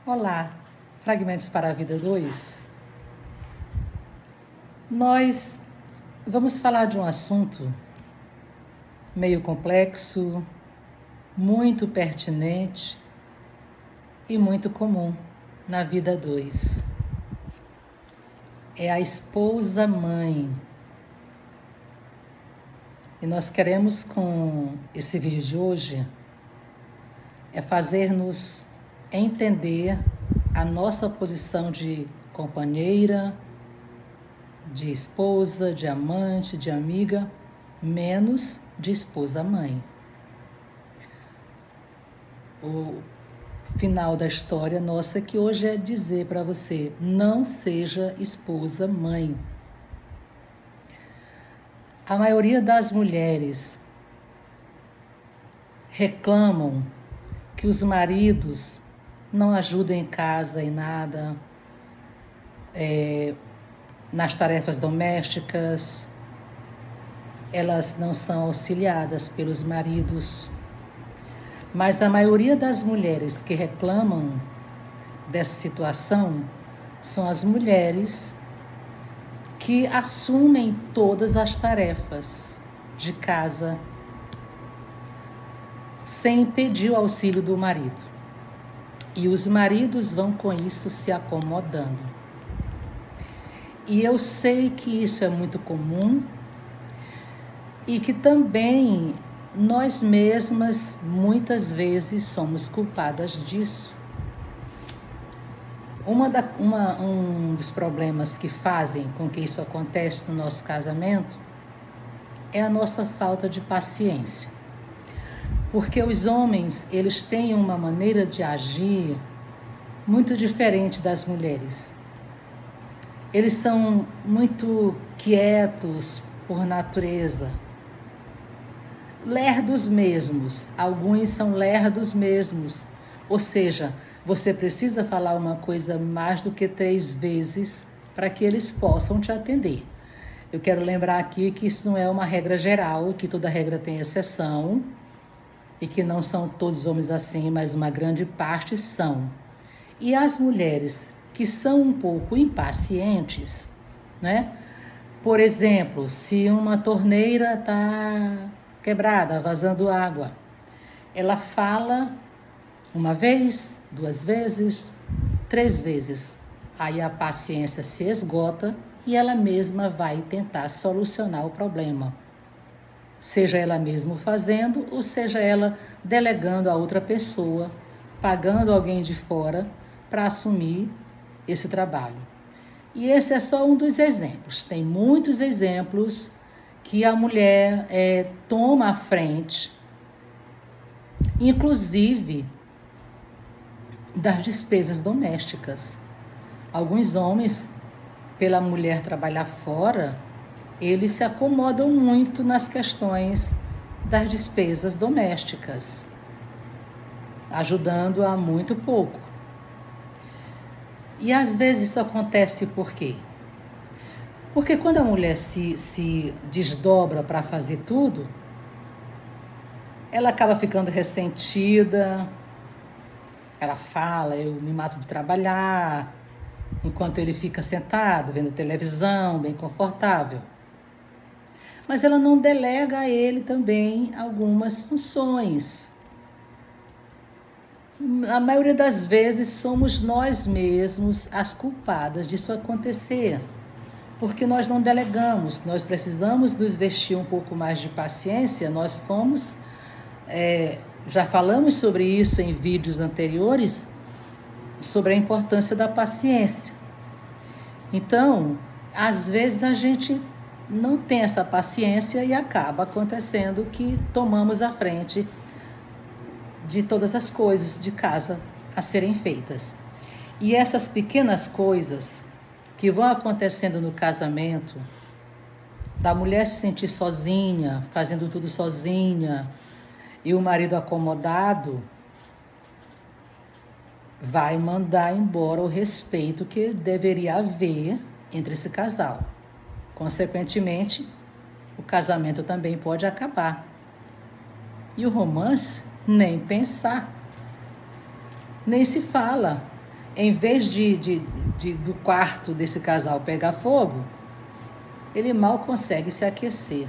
Olá, Fragmentos para a Vida 2. Nós vamos falar de um assunto meio complexo, muito pertinente e muito comum na vida 2. É a esposa-mãe. E nós queremos, com esse vídeo de hoje, fazer-nos entender a nossa posição de companheira, de esposa, de amante, de amiga, menos de esposa-mãe. O final da história nossa que hoje é dizer para você: não seja esposa-mãe. A maioria das mulheres reclamam que os maridos não ajudam em casa em nada, nas tarefas domésticas, elas não são auxiliadas pelos maridos. Mas a maioria das mulheres que reclamam dessa situação são as mulheres que assumem todas as tarefas de casa sem pedir o auxílio do marido. E os maridos vão com isso se acomodando. E eu sei que isso é muito comum e que também nós mesmas muitas vezes somos culpadas disso. Um dos problemas que fazem com que isso aconteça no nosso casamento é a nossa falta de paciência. Porque os homens, eles têm uma maneira de agir muito diferente das mulheres. Eles são muito quietos por natureza, lerdos mesmos, alguns são lerdos mesmos, ou seja, você precisa falar uma coisa mais do que 3 vezes para que eles possam te atender. Eu quero lembrar aqui que isso não é uma regra geral, que toda regra tem exceção, e que não são todos homens assim, mas uma grande parte são. E as mulheres que são um pouco impacientes, né? Por exemplo, se uma torneira está quebrada, vazando água, ela fala 1 vez, 2 vezes, 3 vezes. Aí a paciência se esgota e ela mesma vai tentar solucionar o problema. Seja ela mesma fazendo, ou seja ela delegando a outra pessoa, pagando alguém de fora para assumir esse trabalho. E esse é só um dos exemplos. Tem muitos exemplos que a mulher toma a frente, inclusive das despesas domésticas. Alguns homens, pela mulher trabalhar fora, eles se acomodam muito nas questões das despesas domésticas, ajudando-a muito pouco. E às vezes isso acontece por quê? Porque quando a mulher se desdobra para fazer tudo, ela acaba ficando ressentida, ela fala: eu me mato de trabalhar, enquanto ele fica sentado, vendo televisão, bem confortável. Mas ela não delega a ele também algumas funções. A maioria das vezes somos nós mesmos as culpadas disso acontecer, porque nós não delegamos, nós precisamos nos vestir um pouco mais de paciência. Nós fomos, já falamos sobre isso em vídeos anteriores, sobre a importância da paciência. Então, às vezes a gente não tem essa paciência e acaba acontecendo que tomamos a frente de todas as coisas de casa a serem feitas. E essas pequenas coisas que vão acontecendo no casamento, da mulher se sentir sozinha, fazendo tudo sozinha, e o marido acomodado, vai mandar embora o respeito que deveria haver entre esse casal. Consequentemente, o casamento também pode acabar. E o romance, nem pensar. Nem se fala. Em vez do quarto desse casal pegar fogo, ele mal consegue se aquecer.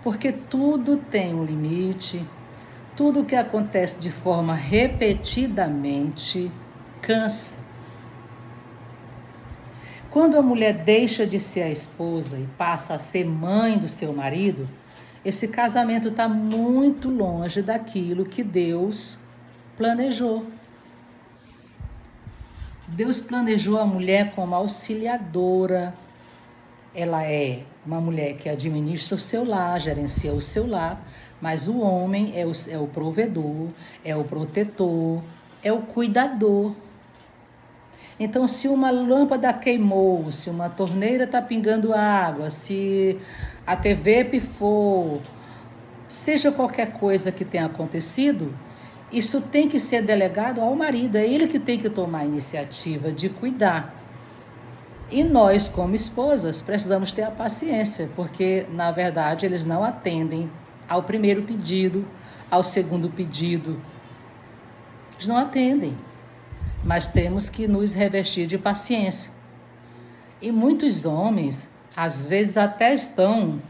Porque tudo tem um limite, tudo que acontece de forma repetidamente cansa. Quando a mulher deixa de ser a esposa e passa a ser mãe do seu marido, esse casamento está muito longe daquilo que Deus planejou. Deus planejou a mulher como auxiliadora. Ela é uma mulher que administra o seu lar, gerencia o seu lar, mas o homem é o provedor, é o protetor, é o cuidador. Então, se uma lâmpada queimou, se uma torneira está pingando água, se a TV pifou, seja qualquer coisa que tenha acontecido, isso tem que ser delegado ao marido, é ele que tem que tomar a iniciativa de cuidar. E nós, como esposas, precisamos ter a paciência, porque, na verdade, eles não atendem ao primeiro pedido, ao segundo pedido. Eles não atendem, mas temos que nos revestir de paciência. E muitos homens, às vezes, até estão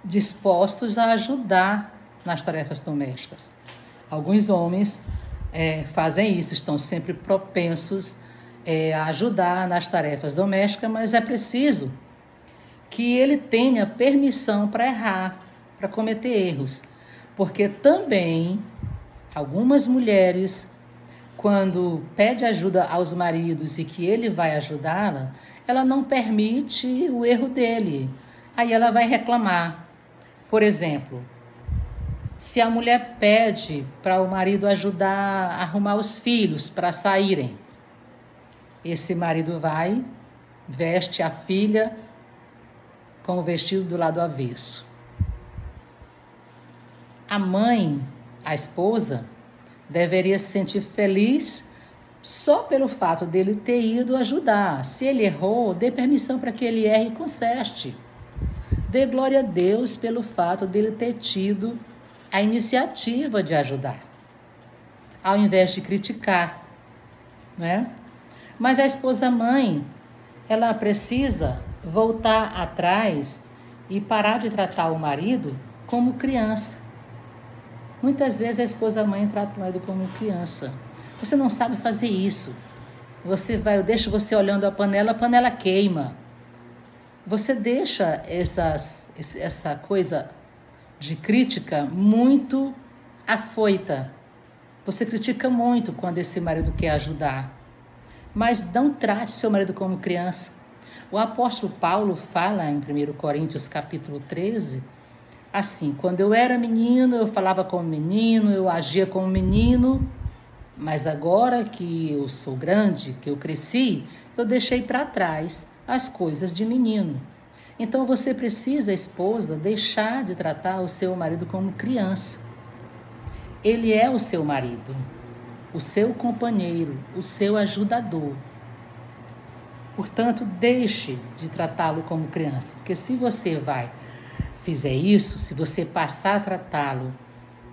dispostos a ajudar nas tarefas domésticas. Alguns homens fazem isso, estão sempre propensos a ajudar nas tarefas domésticas, mas é preciso que ele tenha permissão para errar, para cometer erros. Porque também algumas mulheres, quando pede ajuda aos maridos e que ele vai ajudá-la, ela não permite o erro dele. Aí ela vai reclamar. Por exemplo, se a mulher pede para o marido ajudar a arrumar os filhos para saírem, esse marido vai, veste a filha com o vestido do lado avesso. A mãe, a esposa, deveria se sentir feliz só pelo fato dele ter ido ajudar. Se ele errou, dê permissão para que ele erre e conserte. Dê glória a Deus pelo fato dele ter tido a iniciativa de ajudar, ao invés de criticar, né? Mas a esposa mãe, ela precisa voltar atrás e parar de tratar o marido como criança. Muitas vezes a esposa mãe trata o marido como criança. Você não sabe fazer isso. Eu deixo você olhando a panela queima. Você deixa essa coisa de crítica muito afoita. Você critica muito quando esse marido quer ajudar. Mas não trate seu marido como criança. O apóstolo Paulo fala em 1 Coríntios capítulo 13, assim: quando eu era menino, eu falava como menino, eu agia como menino, mas agora que eu sou grande, que eu cresci, eu deixei para trás as coisas de menino. Então você precisa, esposa, deixar de tratar o seu marido como criança. Ele é o seu marido, o seu companheiro, o seu ajudador. Portanto, deixe de tratá-lo como criança, porque se você fizer isso, se você passar a tratá-lo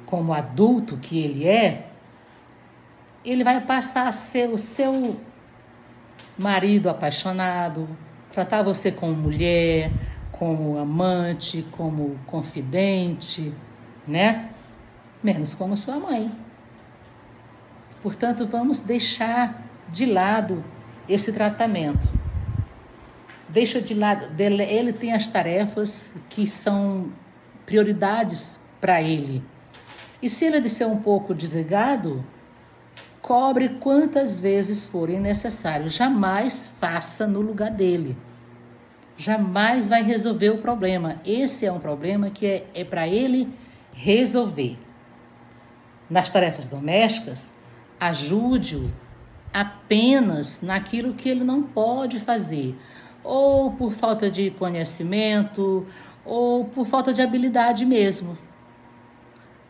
como adulto que ele vai passar a ser o seu marido apaixonado, tratar você como mulher, como amante, como confidente, né? Menos como sua mãe. Portanto, vamos deixar de lado esse tratamento. Deixa de lado, ele tem as tarefas que são prioridades para ele. E se ele ser um pouco desligado, cobre quantas vezes forem necessário. Jamais faça no lugar dele. Jamais vai resolver o problema. Esse é um problema que é para ele resolver. Nas tarefas domésticas, ajude-o apenas naquilo que ele não pode fazer, ou por falta de conhecimento, ou por falta de habilidade mesmo.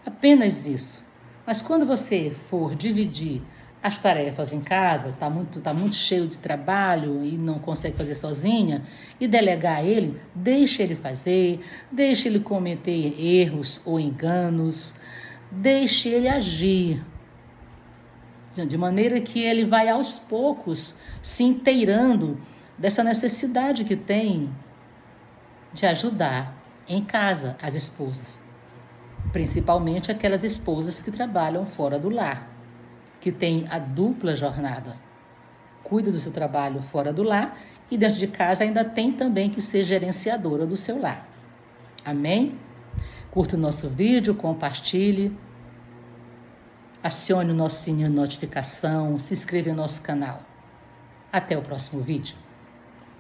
Apenas isso. Mas quando você for dividir as tarefas em casa, tá muito cheio de trabalho e não consegue fazer sozinha, e delegar a ele, deixe ele fazer, deixe ele cometer erros ou enganos, deixe ele agir. de maneira que ele vai aos poucos se inteirando dessa necessidade que tem de ajudar em casa as esposas, principalmente aquelas esposas que trabalham fora do lar, que têm a dupla jornada. Cuida do seu trabalho fora do lar e dentro de casa ainda tem também que ser gerenciadora do seu lar. Amém? Curta o nosso vídeo, compartilhe, acione o nosso sininho de notificação, se inscreva no nosso canal. Até o próximo vídeo.